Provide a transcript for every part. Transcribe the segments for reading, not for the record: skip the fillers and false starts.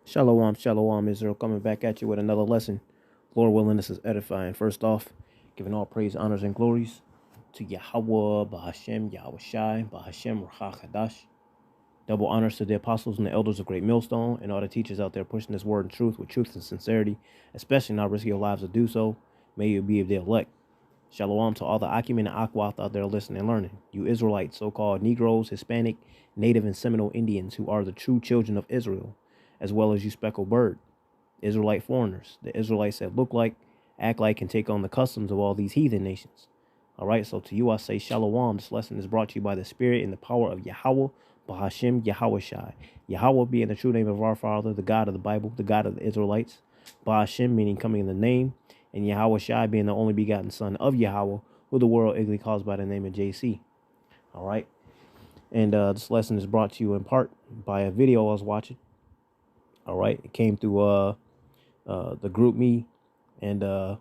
Shalom, shalom, Israel, coming back at you with another lesson. Lord willing, this is edifying. First off, giving all praise, honors, and glories to Yahweh, Bahashem, Yahweh Shai, Bahashem, Ruach Hadash. Double honors to the apostles and the elders of Great Millstone and all the teachers out there pushing this word in truth with truth and sincerity, especially not risking your lives to do so. May you be of the elect. Shalom to all the Acumen and Aquath out there listening and learning. You Israelites, so-called Negroes, Hispanic, Native, and Seminole Indians who are the true children of Israel, as well as you speckled bird, Israelite foreigners, the Israelites that look like, act like, and take on the customs of all these heathen nations. All right, so to you I say shalom. This lesson is brought to you by the Spirit and the power of Yahweh, Bahashem, Yahweh Shai. Yahweh being the true name of our Father, the God of the Bible, the God of the Israelites. Bahashem meaning coming in the name, and Yahweh Shai being the only begotten Son of Yahweh, who the world ignorantly calls by the name of JC. All right, and this lesson is brought to you in part by a video I was watching. All right, it came through the group me, and the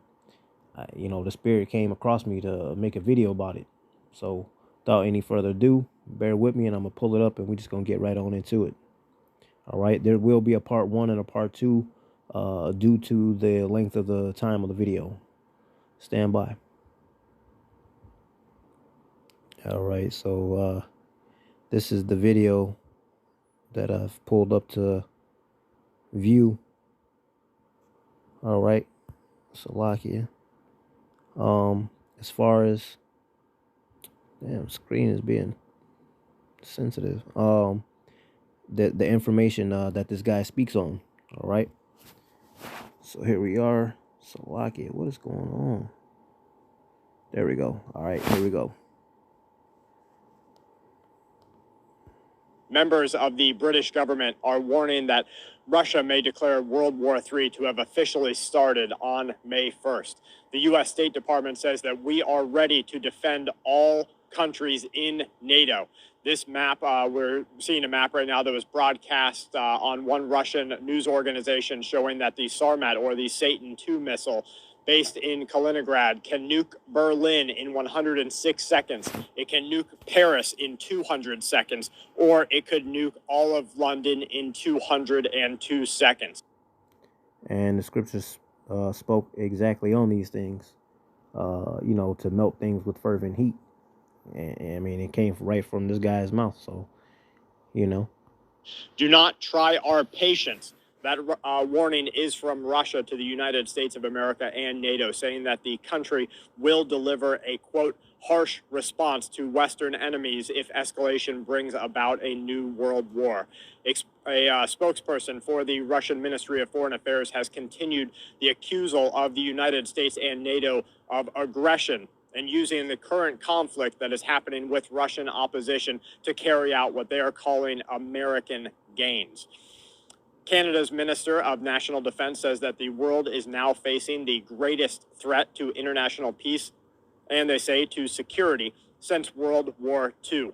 Spirit came across me to make a video about it. So without any further ado, bear with me, and I'm gonna pull it up, and we're just gonna get right on into it. All right, there will be a part 1 and a part 2 due to the length of the time of the video. Stand by. All right, so this is the video that I've pulled up to view. All right, Salakia. As far as screen is being sensitive. The information that this guy speaks on. All right. So here we are. Salakia, what is going on? There we go. All right, here we go. Members of the British government are warning that Russia may declare World War III to have officially started on May 1st. The U.S. State Department says that we are ready to defend all countries in NATO. This map, we're seeing a map right now that was broadcast on one Russian news organization showing that the Sarmat, or the Satan II missile, based in Kaliningrad, can nuke Berlin in 106 seconds. It can nuke Paris in 200 seconds, or it could nuke all of London in 202 seconds. And the scriptures spoke exactly on these things, to melt things with fervent heat. And I mean, it came right from this guy's mouth, so, Do not try our patience. That warning is from Russia to the United States of America and NATO, saying that the country will deliver a, quote, harsh response to Western enemies if escalation brings about a new world war. A spokesperson for the Russian Ministry of Foreign Affairs has continued the accusal of the United States and NATO of aggression and using the current conflict that is happening with Russian opposition to carry out what they are calling American gains. Canada's Minister of National Defense says that the world is now facing the greatest threat to international peace, and they say to security, since World War II.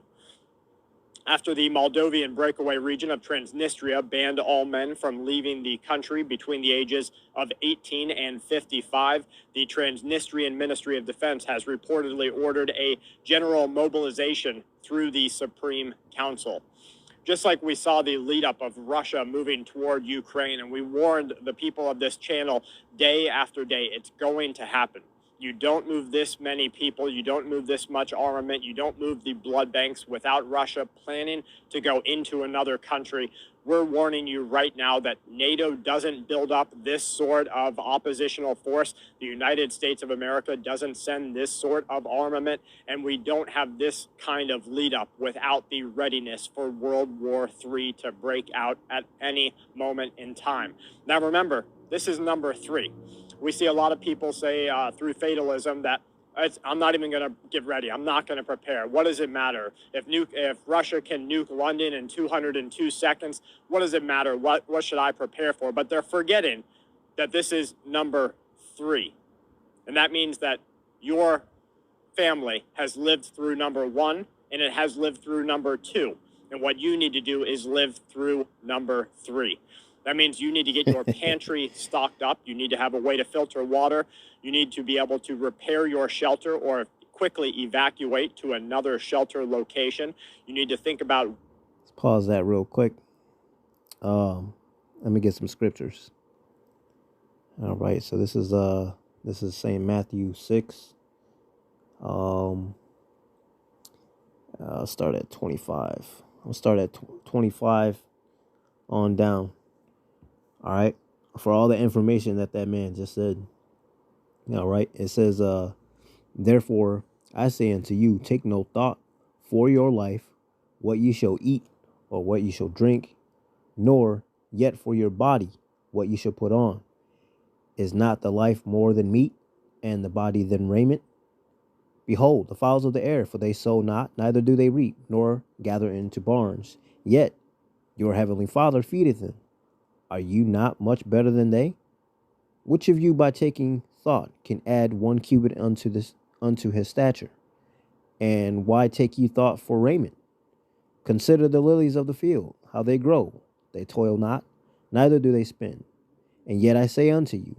After the Moldovan breakaway region of Transnistria banned all men from leaving the country between the ages of 18 and 55, the Transnistrian Ministry of Defense has reportedly ordered a general mobilization through the Supreme Council. Just like we saw the lead up of Russia moving toward Ukraine, and we warned the people of this channel day after day, it's going to happen. You don't move this many people, you don't move this much armament, you don't move the blood banks without Russia planning to go into another country. We're warning you right now that NATO doesn't build up this sort of oppositional force. The United States of America doesn't send this sort of armament, and we don't have this kind of lead up without the readiness for World War III to break out at any moment in time. Now remember, this is number 3. We see a lot of people say through fatalism that I'm not even going to get ready. I'm not going to prepare. What does it matter? If Russia can nuke London in 202 seconds, what does it matter? What should I prepare for? But they're forgetting that this is number 3. And that means that your family has lived through number 1 and it has lived through number 2. And what you need to do is live through number 3. That means you need to get your pantry stocked up. You need to have a way to filter water. You need to be able to repair your shelter or quickly evacuate to another shelter location. You need to think about... Let's pause that real quick. Let me get some scriptures. All right, so this is Saint Matthew 6. I'll start at 25. I'll start at 25 on down. All right, for all the information that man just said. All right, it says, therefore I say unto you, take no thought for your life, what you shall eat or what you shall drink, nor yet for your body, what you shall put on. Is not the life more than meat, and the body than raiment? Behold, the fowls of the air, for they sow not, neither do they reap, nor gather into barns. Yet your heavenly Father feedeth them. Are you not much better than they? Which of you by taking thought can add 1 cubit unto his stature? And why take ye thought for raiment? Consider the lilies of the field, how they grow. They toil not, neither do they spin. And yet I say unto you,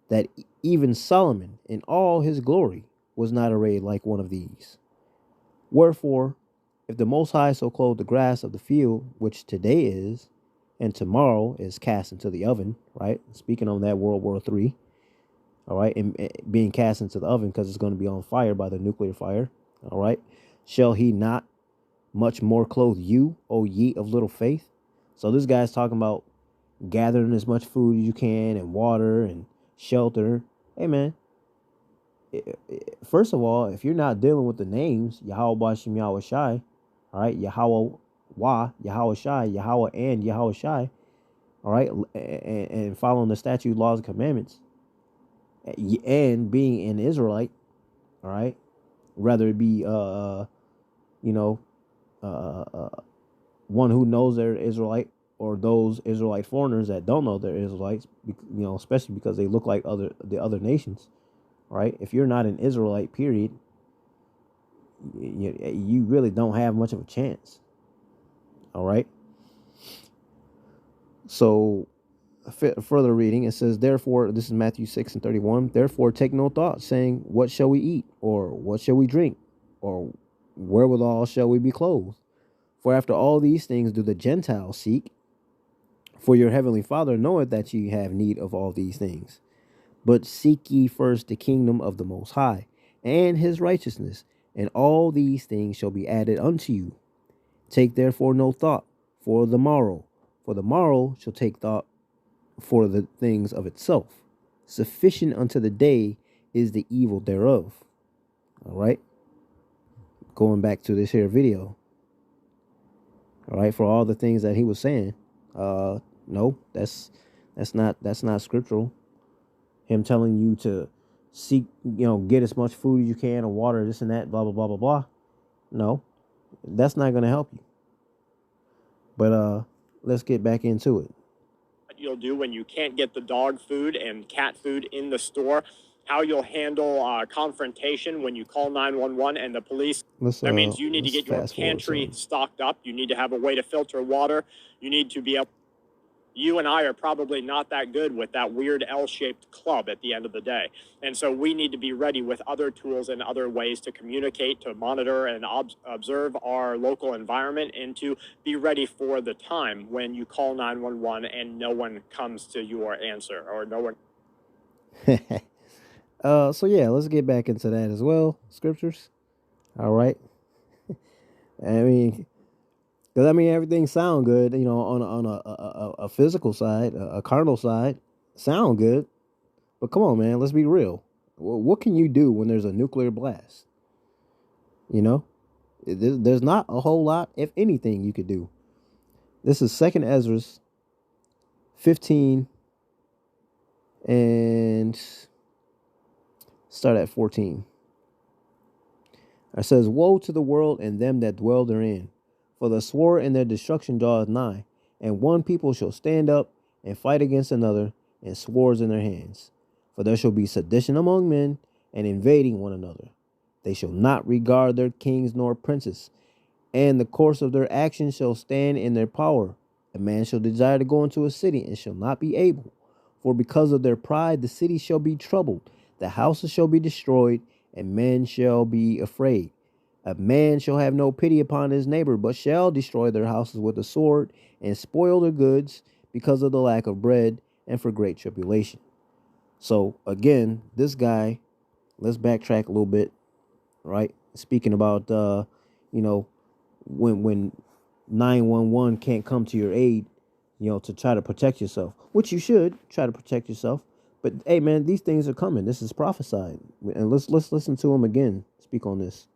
that even Solomon in all his glory was not arrayed like one of these. Wherefore, if the Most High so clothe the grass of the field, which today is, and tomorrow is cast into the oven, right? Speaking on that World War III, all right, and being cast into the oven because it's going to be on fire by the nuclear fire, all right? Shall he not much more clothe you, O ye of little faith? So this guy's talking about gathering as much food as you can and water and shelter. Hey, man, first of all, if you're not dealing with the names, Yahweh Bashim Yahweh Shai, all right, Yahweh Wah, Yahweh Shai, Yahweh and Yahweh Shai, all right, and following the statute, laws, and commandments, and being an Israelite, all right, whether it be, one who knows they're Israelite or those Israelite foreigners that don't know they're Israelites, especially because they look like the other nations, right? If you're not an Israelite, period, you really don't have much of a chance. All right. So further reading, it says, therefore, this is Matthew 6:31. Therefore, take no thought, saying, what shall we eat? Or what shall we drink? Or wherewithal shall we be clothed? For after all these things do the Gentiles seek. For your heavenly Father knoweth that ye have need of all these things. But seek ye first the kingdom of the Most High, and his righteousness, and all these things shall be added unto you. Take therefore no thought for the morrow shall take thought for the things of itself. Sufficient unto the day is the evil thereof. All right. Going back to this here video. All right. For all the things that he was saying, no, that's not scriptural. Him telling you to seek, get as much food as you can, or water, this and that, blah blah blah blah blah. No, that's not going to help you. But let's get back into it. What you'll do when you can't get the dog food and cat food in the store, how you'll handle confrontation when you call 911 and the police. That means you need to get your pantry stocked up. You need to have a way to filter water. You need to be able. You and I are probably not that good with that weird L-shaped club at the end of the day. And so we need to be ready with other tools and other ways to communicate, to monitor and observe our local environment, and to be ready for the time when you call 911 and no one comes to your answer, or no one. So yeah, let's get back into that as well. Scriptures. All right. Because everything sound good, on a physical side, a carnal side, sound good. But come on, man, let's be real. What can you do when there's a nuclear blast? There's not a whole lot, if anything, you could do. This is 2nd Ezra 15 and start at 14. It says, woe to the world and them that dwell therein, for the sword and their destruction draweth nigh, and one people shall stand up and fight against another, and swords in their hands. For there shall be sedition among men, and invading one another. They shall not regard their kings nor princes, and the course of their actions shall stand in their power. A man shall desire to go into a city, and shall not be able. For because of their pride the city shall be troubled, the houses shall be destroyed, and men shall be afraid. A man shall have no pity upon his neighbor, but shall destroy their houses with the sword, and spoil their goods, because of the lack of bread and for great tribulation. So again, this guy, let's backtrack a little bit, right? Speaking about you know, when 911 can't come to your aid, to try to protect yourself, which you should try to protect yourself. But hey, man, these things are coming. This is prophesied, and let's listen to him again speak on this.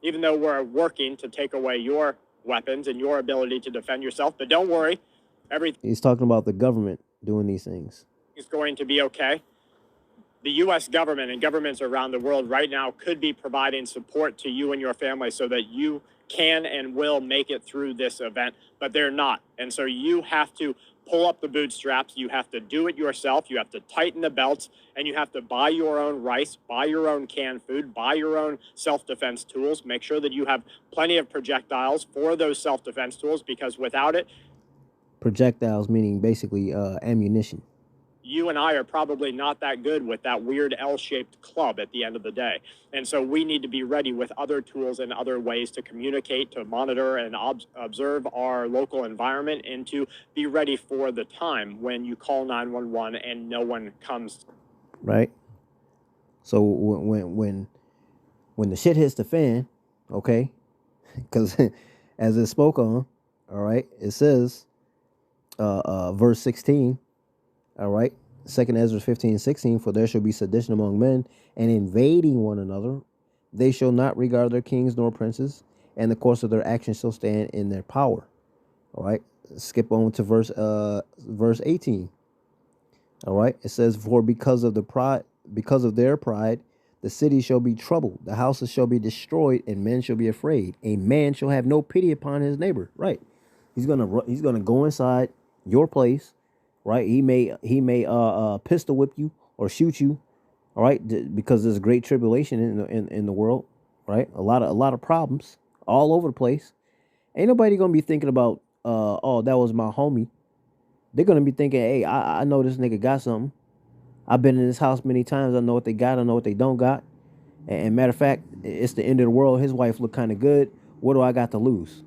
Even though we're working to take away your weapons and your ability to defend yourself, but don't worry, everything He's talking about the government doing these things. is going to be okay. The U.S. government and governments around the world right now could be providing support to you and your family so that you can and will make it through this event, but they're not. And so you have to pull up the bootstraps. You have to do it yourself. You have to tighten the belts, and you have to buy your own rice, buy your own canned food, buy your own self-defense tools. Make sure that you have plenty of projectiles for those self-defense tools, because without it, projectiles meaning basically ammunition. You and I are probably not that good with that weird L-shaped club at the end of the day. And so we need to be ready with other tools and other ways to communicate, to monitor and observe our local environment, and to be ready for the time when you call 911 and no one comes. Right. So when the shit hits the fan, okay, because as it spoke on, all right, it says, verse 16. All right. 2nd Ezra 15:16, for there shall be sedition among men, and invading one another. They shall not regard their kings nor princes, and the course of their actions shall stand in their power. All right. Skip on to verse 18. All right. It says, for because of their pride, the city shall be troubled, the houses shall be destroyed, and men shall be afraid. A man shall have no pity upon his neighbor. Right. He's gonna go inside your place. Right, he may pistol whip you or shoot you, all right, because there's great tribulation in the world, right? A lot of problems all over the place. Ain't nobody gonna be thinking about oh, that was my homie. They're gonna be thinking, hey, I know this nigga got something. I've been in this house many times. I know what they got. I know what they don't got. And matter of fact, it's the end of the world. His wife look kind of good. What do I got to lose?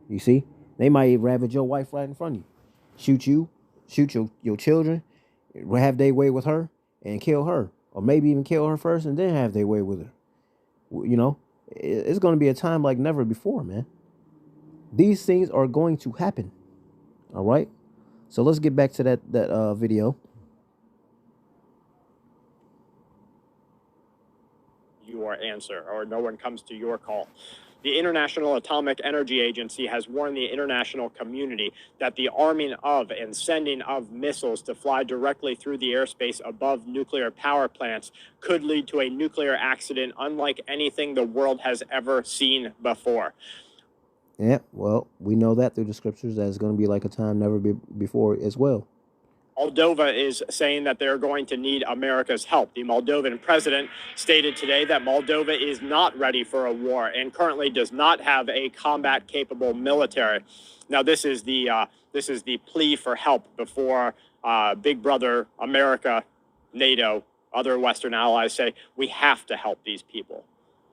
You see, they might ravage your wife right in front of you, shoot you. Shoot your children, have their way with her, and kill her. Or maybe even kill her first and then have their way with her. It's going to be a time like never before, man. These things are going to happen. All right? So let's get back to that video. Your answer, or no one comes to your call. The International Atomic Energy Agency has warned the international community that the arming of and sending of missiles to fly directly through the airspace above nuclear power plants could lead to a nuclear accident unlike anything the world has ever seen before. Yeah, well, we know that through the scriptures that it's going to be like a time never before as well. Moldova is saying that they're going to need America's help. The Moldovan president stated today that Moldova is not ready for a war and currently does not have a combat-capable military. Now, this is the plea for help before Big Brother America, NATO, other Western allies say we have to help these people.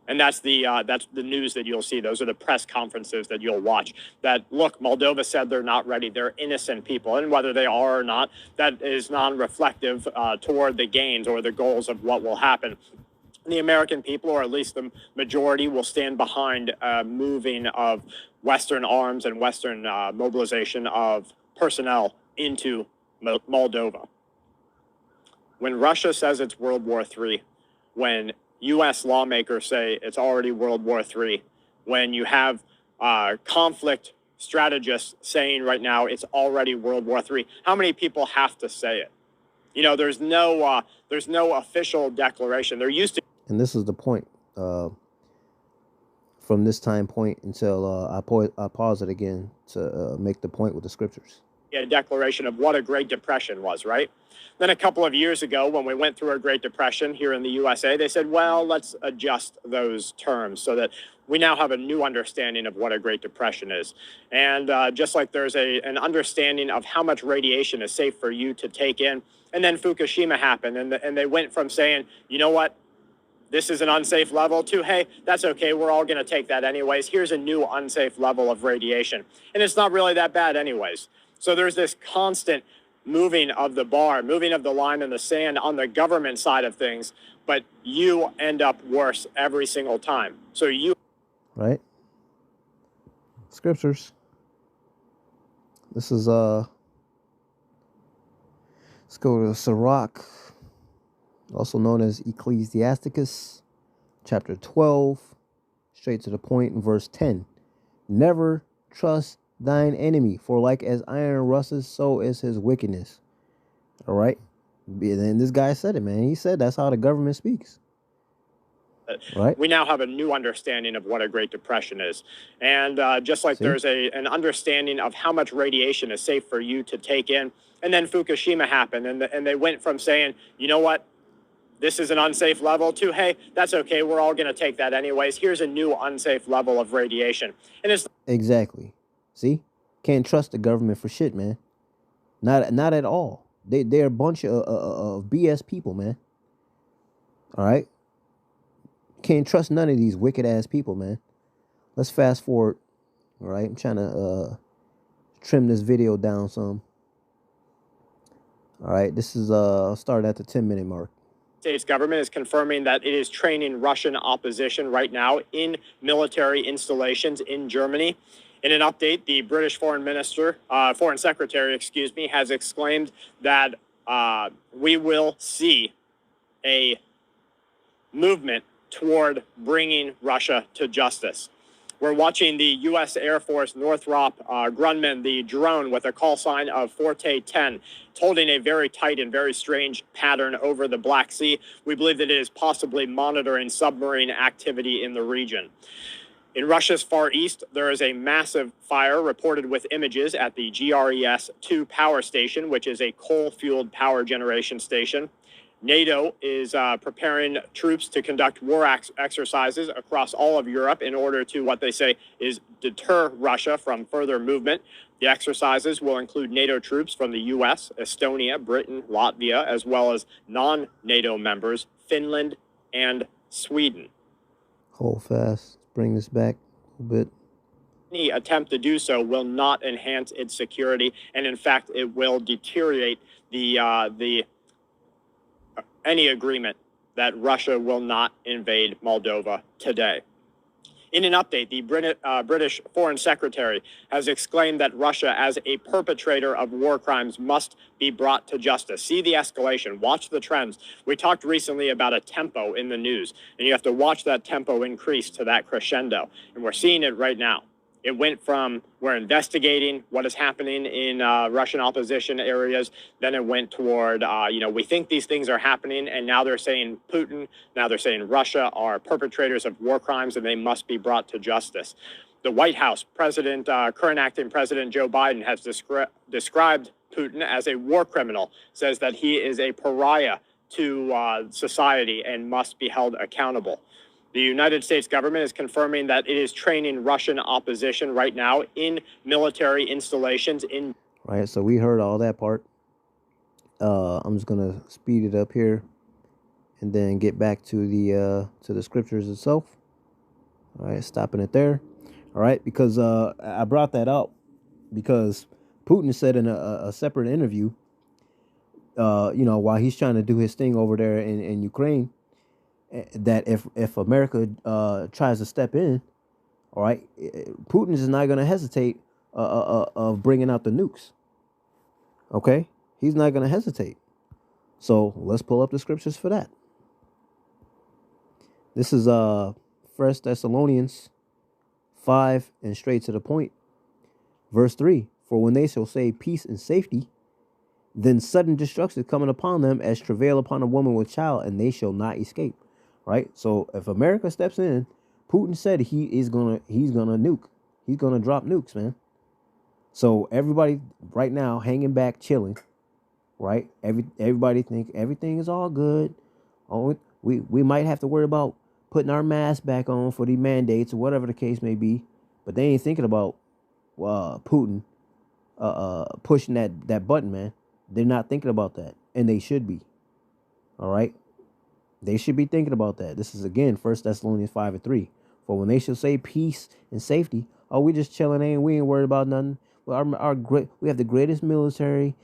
And that's the news that you'll see. Those are the press conferences that you'll watch. That, look, Moldova said they're not ready. They're innocent people. And whether they are or not, that is non-reflective toward the gains or the goals of what will happen. The American people, or at least the majority, will stand behind moving of Western arms and Western mobilization of personnel into Moldova. When Russia says it's World War III, when U.S. lawmakers say it's already World War III, when you have conflict strategists saying right now it's already World War III, how many people have to say it? There's no official declaration. There used to. And this is the point. From this time point until I pause it again to make the point with the scriptures. A declaration of what a Great Depression was, right? Then a couple of years ago, when we went through a Great Depression here in the USA, they said, well, let's adjust those terms so that we now have a new understanding of what a Great Depression is. And just like there's an understanding of how much radiation is safe for you to take in, and then Fukushima happened, and they went from saying, you know what, this is an unsafe level, to, hey, that's okay, we're all going to take that anyways. Here's a new unsafe level of radiation. And it's not really that bad anyways. So there's this constant moving of the bar, moving of the line in the sand on the government side of things, but you end up worse every single time. So you... Right? Scriptures. This is, let's go to Sirach, also known as Ecclesiasticus, chapter 12, straight to the point in verse 10. Never trust thine enemy, for like as iron rusteth, so is his wickedness. All right? And this guy said it, man. He said that's how the government speaks. Right. We now have a new understanding of what a Great Depression is. And just like there's an understanding of how much radiation is safe for you to take in. And then Fukushima happened, and they went from saying, you know what, this is an unsafe level, to, hey, that's okay, we're all going to take that anyways. Here's a new unsafe level of radiation. And it's... Exactly. See? Can't trust the government for shit, man. Not at all. They're a bunch of BS people, man. All right? Can't trust none of these wicked ass people, man. Let's fast forward. All right, I'm trying to trim this video down some. All right, this is start at the 10-minute mark. States government is confirming that it is training Russian opposition right now in military installations in Germany. In an update, the British Foreign Secretary, has exclaimed that we will see a movement toward bringing Russia to justice. We're watching the U.S. Air Force Northrop Grumman, the drone with a call sign of Forte 10. It's holding a very tight and very strange pattern over the Black Sea. We believe that it is possibly monitoring submarine activity in the region. In Russia's Far East, there is a massive fire reported with images at the GRES-2 power station, which is a coal-fueled power generation station. NATO is preparing troops to conduct war exercises across all of Europe in order to, what they say, is deter Russia from further movement. The exercises will include NATO troops from the U.S., Estonia, Britain, Latvia, as well as non-NATO members, Finland and Sweden. Hold fast. Let's bring this back a little bit. Any attempt to do so will not enhance its security, and in fact, it will deteriorate any agreement that Russia will not invade Moldova today. In an update, the British Foreign Secretary has exclaimed that Russia, as a perpetrator of war crimes, must be brought to justice. See the escalation. Watch the trends. We talked recently about a tempo in the news, and you have to watch that tempo increase to that crescendo, and we're seeing it right now. It went from, we're investigating what is happening in Russian opposition areas. Then it went toward, we think these things are happening. And now they're saying Putin, now they're saying Russia are perpetrators of war crimes and they must be brought to justice. The White House, current acting President Joe Biden has described Putin as a war criminal, says that he is a pariah to society and must be held accountable. The United States government is confirming that it is training Russian opposition right now in military installations in... Right, so we heard all that part. I'm just going to speed it up here and then get back to the scriptures itself. All right, stopping it there. All right, because I brought that up because Putin said in a separate interview, while he's trying to do his thing over there in Ukraine, that if America tries to step in, all right, Putin is not going to hesitate of bringing out the nukes. Okay, he's not going to hesitate. So let's pull up the scriptures for that. This is 1 Thessalonians 5 and straight to the point. Verse 3: For when they shall say peace and safety, then sudden destruction coming upon them as travail upon a woman with child, and they shall not escape. Right? So if America steps in, Putin said he's gonna nuke. He's gonna drop nukes, man. So everybody right now hanging back, chilling. Right? Everybody think everything is all good. Oh, we might have to worry about putting our mask back on for the mandates or whatever the case may be, but they ain't thinking about Putin pushing that button, man. They're not thinking about that, and they should be. All right. They should be thinking about that. This is, again, 1 Thessalonians 5 and 3. For when they shall say peace and safety, oh, we just chilling, we ain't worried about nothing. Well, we have the greatest military.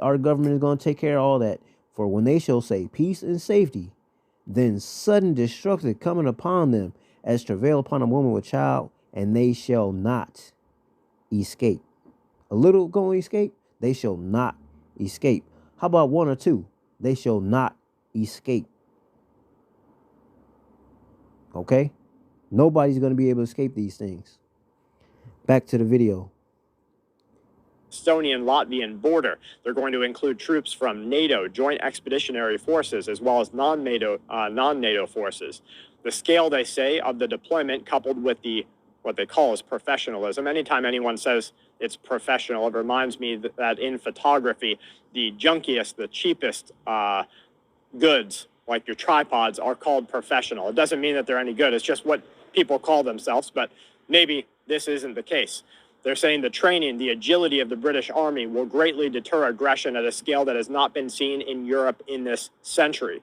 Our government is going to take care of all that. For when they shall say peace and safety, then sudden destruction coming upon them as travail upon a woman with child, and they shall not escape. A little going to escape, they shall not escape. How about one or two? They shall not escape. Okay? Nobody's going to be able to escape these things. Back to the video. Estonian-Latvian border. They're going to include troops from NATO, Joint Expeditionary Forces, as well as non-NATO forces. The scale, they say, of the deployment, coupled with the what they call is professionalism. Anytime anyone says it's professional, it reminds me that in photography, the junkiest, the cheapest goods, like your tripods, are called professional. It doesn't mean that they're any good. It's just what people call themselves, but maybe this isn't the case. They're saying the training, the agility of the British Army will greatly deter aggression at a scale that has not been seen in Europe in this century.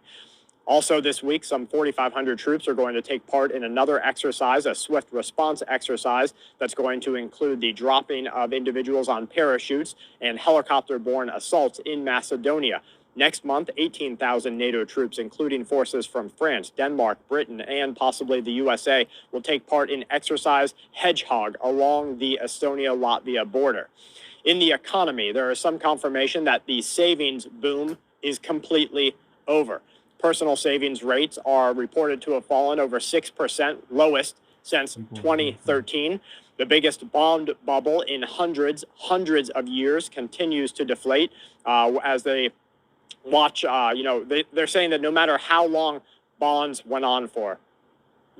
Also this week, some 4,500 troops are going to take part in another exercise, a swift response exercise that's going to include the dropping of individuals on parachutes and helicopter-borne assaults in Macedonia. Next month, 18,000 NATO troops, including forces from France, Denmark, Britain, and possibly the USA, will take part in Exercise Hedgehog along the Estonia-Latvia border. In the economy, there is some confirmation that the savings boom is completely over. Personal savings rates are reported to have fallen over 6%, lowest since 2013. The biggest bond bubble in hundreds of years continues to deflate as they watch, they're saying that no matter how long bonds went on for,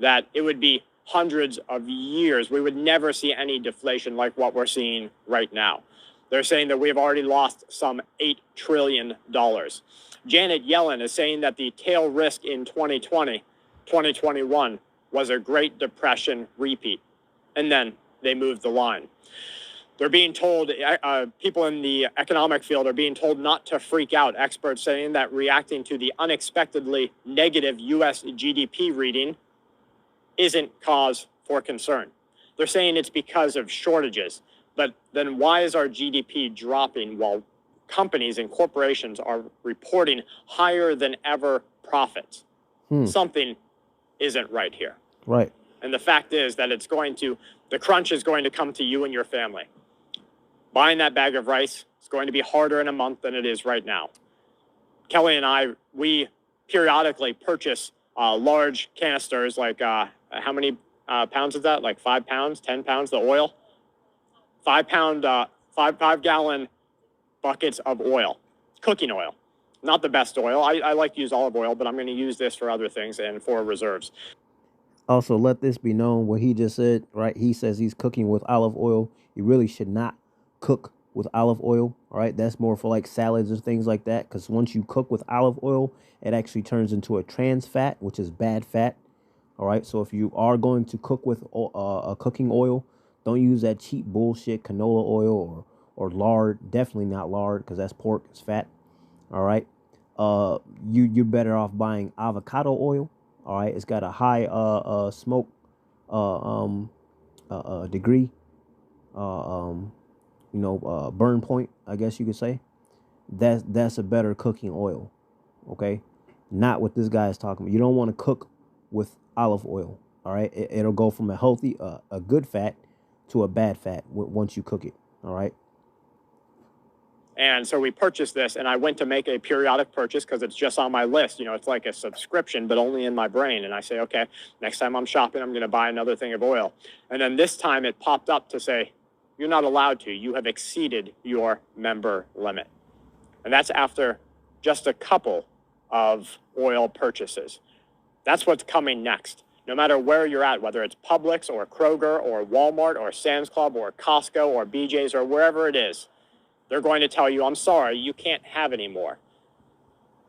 that it would be hundreds of years. We would never see any deflation like what we're seeing right now. They're saying that we have already lost some $8 trillion. Janet Yellen is saying that the tail risk in 2020, 2021 was a Great Depression repeat. And then they moved the line. They're being told, people in the economic field are being told not to freak out. Experts saying that reacting to the unexpectedly negative U.S. GDP reading isn't cause for concern. They're saying it's because of shortages. But then why is our GDP dropping while companies and corporations are reporting higher than ever profits? Something isn't right here. Right. And the fact is that the crunch is going to come to you and your family. Buying that bag of rice is going to be harder in a month than it is right now. Kelly and I, we periodically purchase large canisters, like how many pounds is that? Like 5 pounds, 10 pounds, the oil? 5 gallon buckets of oil, cooking oil. Not the best oil. I like to use olive oil, but I'm going to use this for other things and for reserves. Also, let this be known what he just said, right? He says he's cooking with olive oil. You really should not cook with olive oil, all right? That's more for like salads or things like that, because once you cook with olive oil, it actually turns into a trans fat, which is bad fat, all right? So if you are going to cook with a cooking oil, don't use that cheap bullshit canola oil or lard. Definitely not lard, because that's pork, it's fat, all right? You're better off buying avocado oil. All right, it's got a high smoke degree, burn point, I guess you could say. That's a better cooking oil, okay? Not what this guy is talking about. You don't want to cook with olive oil, all right? It'll go from a healthy, a good fat to a bad fat once you cook it, all right? And so we purchased this, and I went to make a periodic purchase because it's just on my list. You know, it's like a subscription, but only in my brain. And I say, okay, next time I'm shopping, I'm going to buy another thing of oil. And then this time it popped up to say, you're not allowed to. You have exceeded your member limit. And that's after just a couple of oil purchases. That's what's coming next. No matter where you're at, whether it's Publix or Kroger or Walmart or Sam's Club or Costco or BJ's or wherever it is, they're going to tell you, I'm sorry, you can't have any more.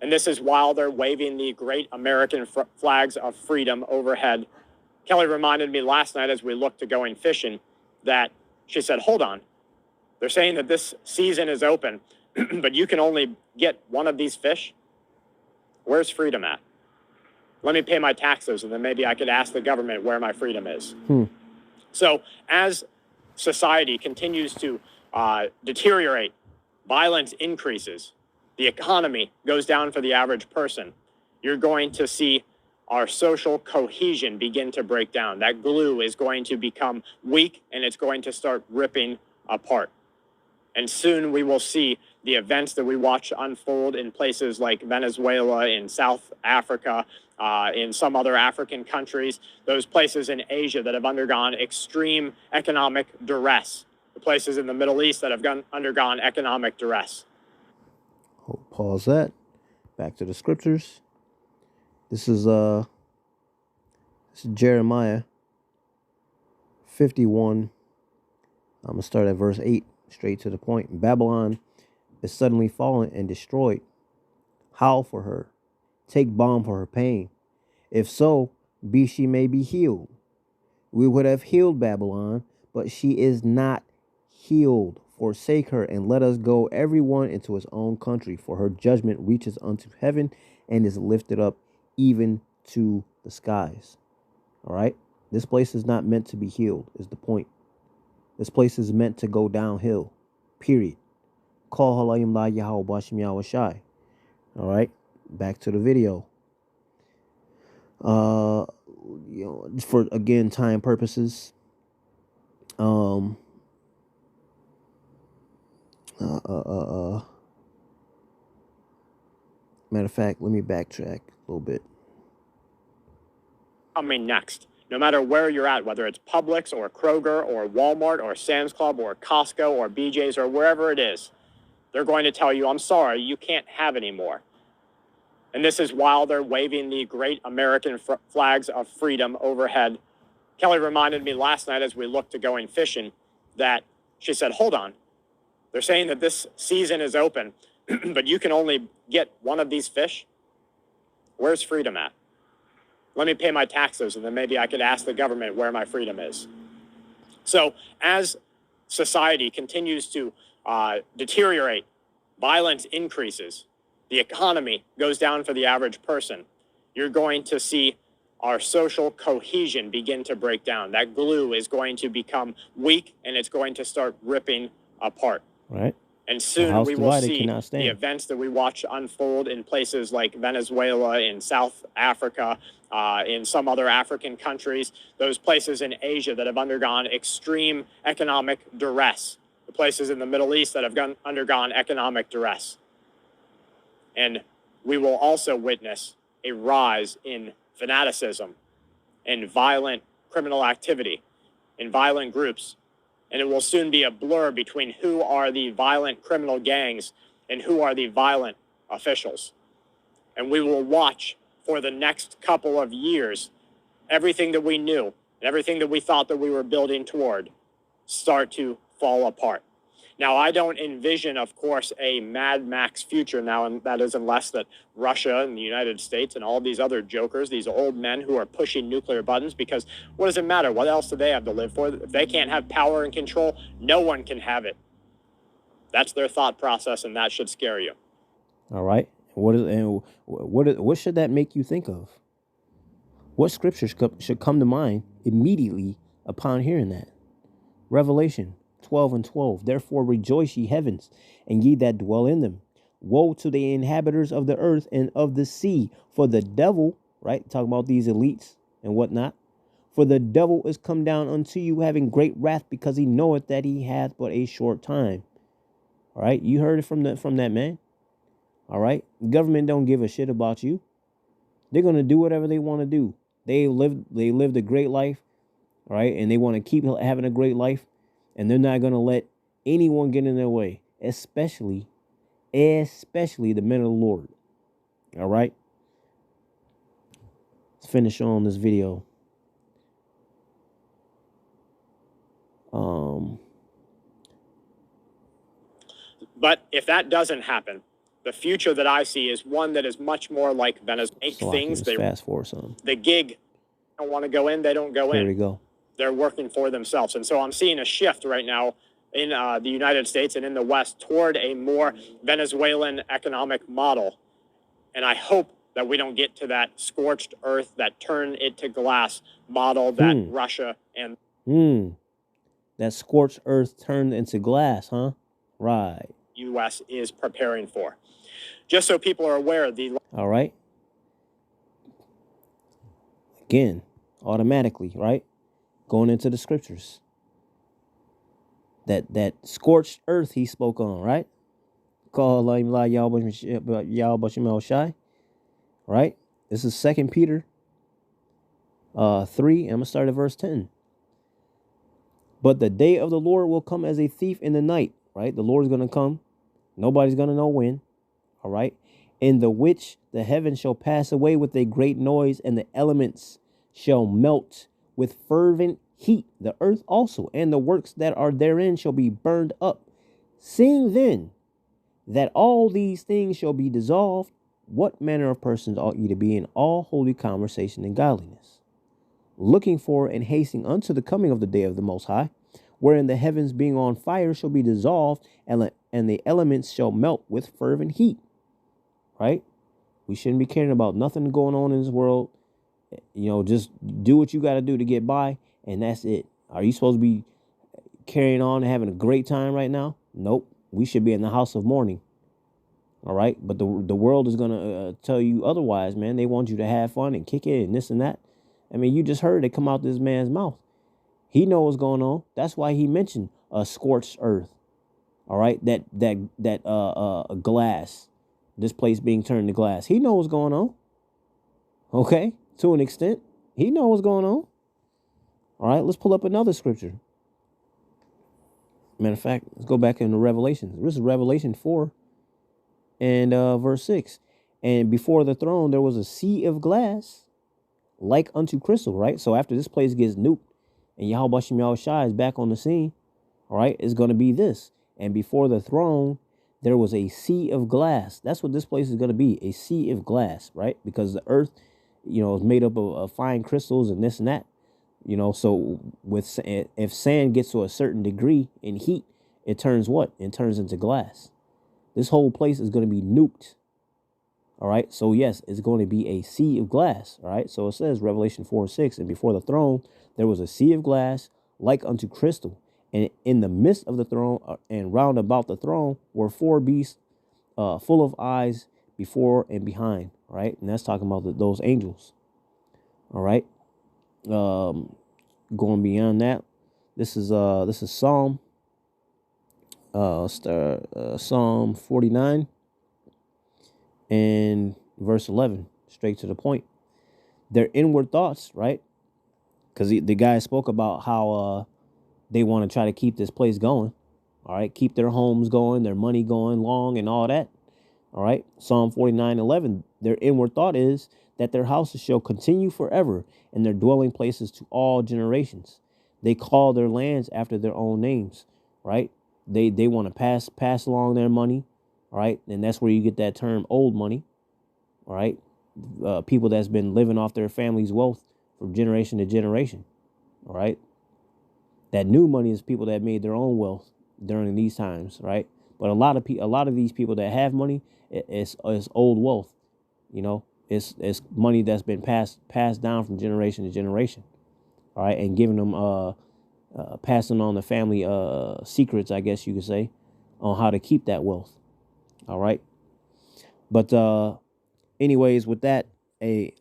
And this is while they're waving the great American flags of freedom overhead. Kelly reminded me last night as we looked to going fishing that she said, hold on. They're saying that this season is open, but you can only get one of these fish. Where's freedom at? Let me pay my taxes, and then maybe I could ask the government where my freedom is. So as society continues to deteriorate, violence increases, the economy goes down for the average person, you're going to see our social cohesion begin to break down. That glue is going to become weak and it's going to start ripping apart. And soon we will see the events that we watch unfold in places like Venezuela, in South Africa, in some other African countries, those places in Asia that have undergone extreme economic duress, the places in the Middle East that have undergone economic duress. Pause that. Back to the scriptures. This is Jeremiah 51. I'm gonna start at verse 8, straight to the point. Babylon is suddenly fallen and destroyed. Howl for her. Take balm for her pain. If so, be she may be healed. We would have healed Babylon, but she is not healed. Forsake her and let us go, everyone into his own country, for her judgment reaches unto heaven and is lifted up even to the skies. All right? This place is not meant to be healed, is the point. This place is meant to go downhill, period. Call halayim la Yahweh Bashim Yahweh Shai. All right? Back to the video. For again time purposes, matter of fact, let me backtrack a little bit. Coming next, no matter where you're at, whether it's Publix or Kroger or Walmart or Sam's Club or Costco or BJ's or wherever it is, they're going to tell you, I'm sorry, you can't have any more. And this is while they're waving the great American flags of freedom overhead. Kelly reminded me last night as we looked to going fishing that she said, hold on. They're saying that this season is open, but you can only get one of these fish. Where's freedom at? Let me pay my taxes, and then maybe I could ask the government where my freedom is. So as society continues to deteriorate, violence increases, the economy goes down for the average person, you're going to see our social cohesion begin to break down. That glue is going to become weak and it's going to start ripping apart. Right. And soon we will see the events that we watch unfold in places like Venezuela, in South Africa, in some other African countries, those places in Asia that have undergone extreme economic duress, the places in the Middle East that have undergone economic duress. And we will also witness a rise in fanaticism and violent criminal activity in violent groups. And it will soon be a blur between who are the violent criminal gangs and who are the violent officials. And we will watch for the next couple of years everything that we knew and everything that we thought that we were building toward start to fall apart. Now, I don't envision, of course, a Mad Max future now, and that is unless that Russia and the United States and all these other jokers, these old men who are pushing nuclear buttons, because what does it matter? What else do they have to live for? If they can't have power and control, no one can have it. That's their thought process, and that should scare you. All right. What should that make you think of? What scriptures should come to mind immediately upon hearing that? Revelation 12:12. Therefore rejoice, ye heavens, and ye that dwell in them. Woe to the inhabitants of the earth and of the sea, for the devil, right? Talking about these elites and whatnot. For the devil is come down unto you, having great wrath, because he knoweth that he hath but a short time. All right, you heard it from that man. All right, government don't give a shit about you. They're gonna do whatever they want to do. They lived a great life, all right, and they want to keep having a great life. And they're not going to let anyone get in their way, especially the men of the Lord. All right? Let's finish on this video. But if that doesn't happen, the future that I see is one that is much more like Venezuela. So things they fast forward some. The gig don't want to go in, they don't go in. There we go. They're working for themselves. And so I'm seeing a shift right now in the United States and in the West toward a more Venezuelan economic model. And I hope that we don't get to that scorched earth, that turn it to glass model that Russia and... That scorched earth turned into glass, huh? Right. U.S. is preparing for. Just so people are aware, all right. Again, automatically, right? Going into the scriptures. That scorched earth he spoke on, right? Call Shai, right? This is 2 Peter 3, and I'm gonna start at verse 10. But the day of the Lord will come as a thief in the night, right? The Lord is gonna come. Nobody's gonna know when, all right? In the which the heavens shall pass away with a great noise, and the elements shall melt with fervent heat. The earth also, and the works that are therein shall be burned up. Seeing then that all these things shall be dissolved, what manner of persons ought ye to be in all holy conversation and godliness, looking for and hastening unto the coming of the day of the Most High, wherein the heavens being on fire shall be dissolved, and the elements shall melt with fervent heat. Right? We shouldn't be caring about nothing going on in this world. You know, just do what you got to do to get by, and that's it. Are you supposed to be carrying on and having a great time right now? Nope. We should be in the house of mourning. All right? But the world is going to tell you otherwise, man. They want you to have fun and kick it and this and that. I mean, you just heard it come out this man's mouth. He knows what's going on. That's why he mentioned a scorched earth. All right? That glass. This place being turned to glass. He knows what's going on. Okay? To an extent. He knows what's going on. All right? Let's pull up another scripture. Matter of fact, let's go back into Revelation. This is Revelation 4 and verse 6. And before the throne there was a sea of glass like unto crystal, right? So after this place gets nuked and Yahweh Shem Yahushai is back on the scene, all right, it's going to be this. And before the throne there was a sea of glass. That's what this place is going to be, a sea of glass, right? Because the earth, you know, is made up of fine crystals and this and that. You know, so if sand gets to a certain degree in heat, it turns what? It turns into glass. This whole place is going to be nuked. All right. So, yes, it's going to be a sea of glass. All right. So it says Revelation 4:6, and before the throne, there was a sea of glass like unto crystal. And in the midst of the throne and round about the throne were four beasts full of eyes before and behind. Right. And that's talking about those angels. All right. Going beyond that, this is Psalm Psalm 49 and verse 11, straight to the point. Their inward thoughts, right? Because the guy spoke about how they want to try to keep this place going. All right, keep their homes going, their money going long, and all that. All right, Psalm 49:11. Their inward thought is that their houses shall continue forever, and their dwelling places to all generations. They call their lands after their own names, right? They want to pass along their money, all right? And that's where you get that term old money, all right? People that's been living off their family's wealth from generation to generation, all right? That new money is people that made their own wealth during these times, right? But a lot of these people that have money, it's old wealth, you know? It's money that's been passed down from generation to generation, all right, and giving them passing on the family secrets, I guess you could say, on how to keep that wealth, all right. But anyways, with that, I'm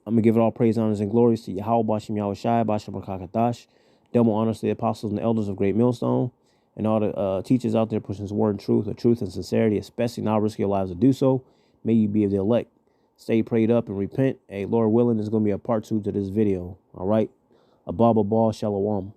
gonna give it all praise, honors, and glories to Yahweh Bashem Yahushai, Bashem Rakakadash, double honors to the apostles and the elders of Great Millstone, and all the teachers out there pushing His word and truth, and sincerity, especially now risk your lives to do so. May you be of the elect. Stay prayed up and repent. Hey, Lord willing, there's going to be a part 2 to this video. All right. Abba, Shalom.